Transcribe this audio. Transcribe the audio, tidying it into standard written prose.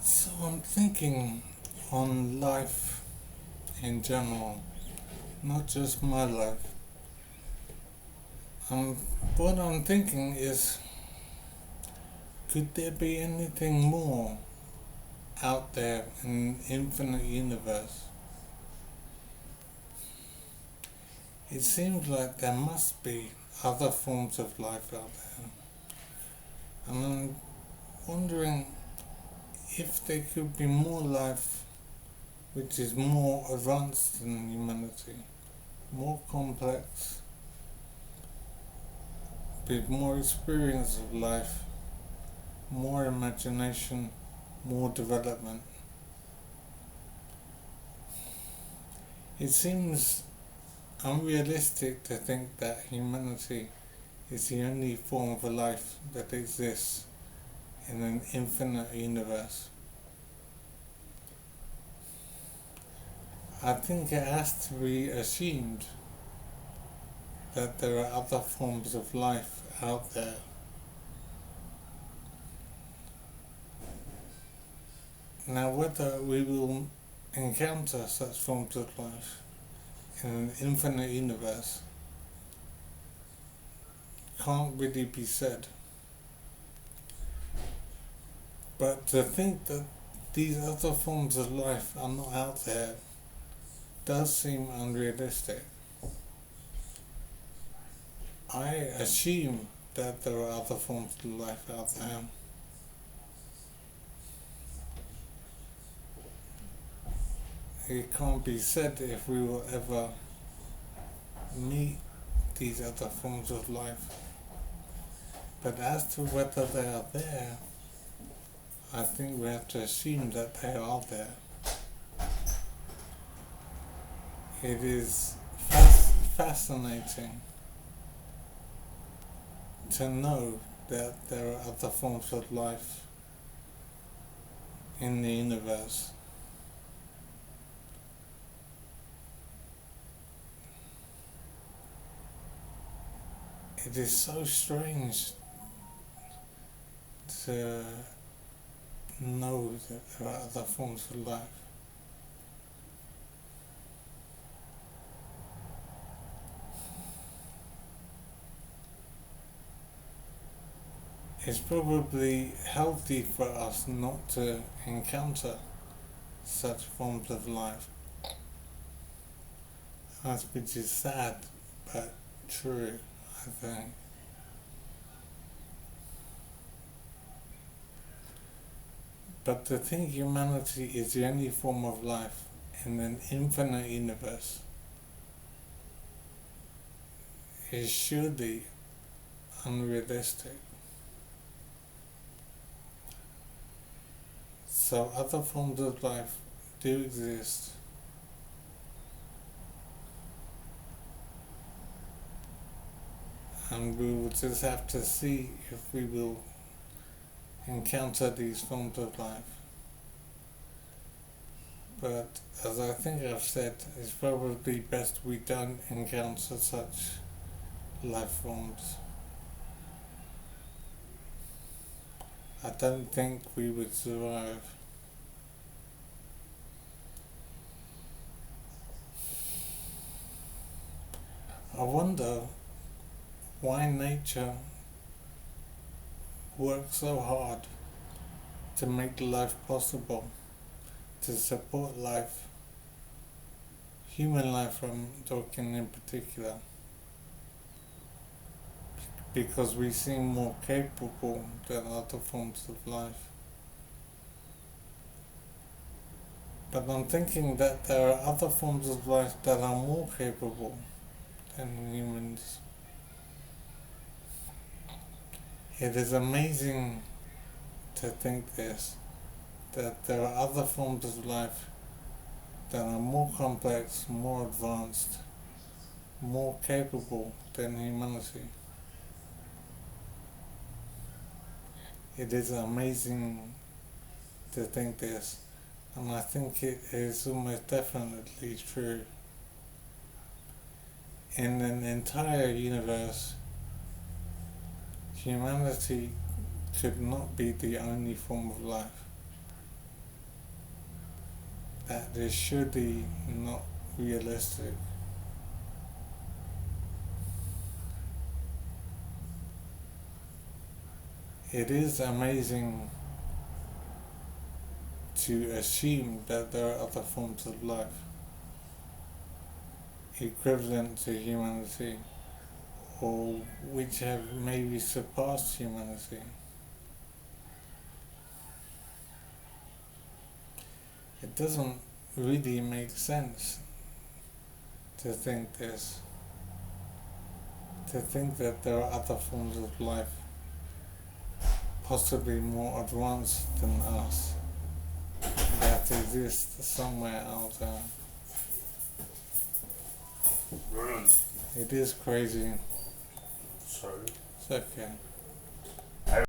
So I'm thinking on life in general, not just my life. Um, what I'm thinking is, could there be anything more out there in the infinite universe? It seems like there must be other forms of life out there. And I'm wondering if there could be more life which is more advanced than humanity, more complex, with more experience of life, more imagination, more development. It seems unrealistic to think that humanity is the only form of life that exists in an infinite universe. I think it has to be assumed that there are other forms of life out there. Now, whether we will encounter such forms of life in an infinite universe can't really be said. But to think that these other forms of life are not out there does seem unrealistic. I assume that there are other forms of life out there. It can't be said if we will ever meet these other forms of life. But as to whether they are there, I think we have to assume that they are there. It is fascinating to know that there are other forms of life in the universe. It is so strange to know that there are other forms of life. It's probably healthy for us not to encounter such forms of life, which is sad but true, I think. But to think humanity is the only form of life in an infinite universe is surely unrealistic. So other forms of life do exist. And we will just have to see if we will encounter these forms of life. But as I think I've said, it's probably best we don't encounter such life forms. I don't think we would survive. I wonder why nature works so hard to make life possible, to support life, human life I'm talking in particular, because we seem more capable than other forms of life. But I'm thinking that there are other forms of life that are more capable than humans. It is amazing to think this, that there are other forms of life that are more complex, more advanced, more capable than humanity. It is amazing to think this, and I think it is almost definitely true. In an entire universe, humanity could not be the only form of life. that is surely not realistic. It is amazing to assume that there are other forms of life equivalent to humanity, or which have maybe surpassed humanity. It doesn't really make sense to think this, to think that there are other forms of life possibly more advanced than us that exist somewhere out there. Really? It is crazy. Sorry. It's okay.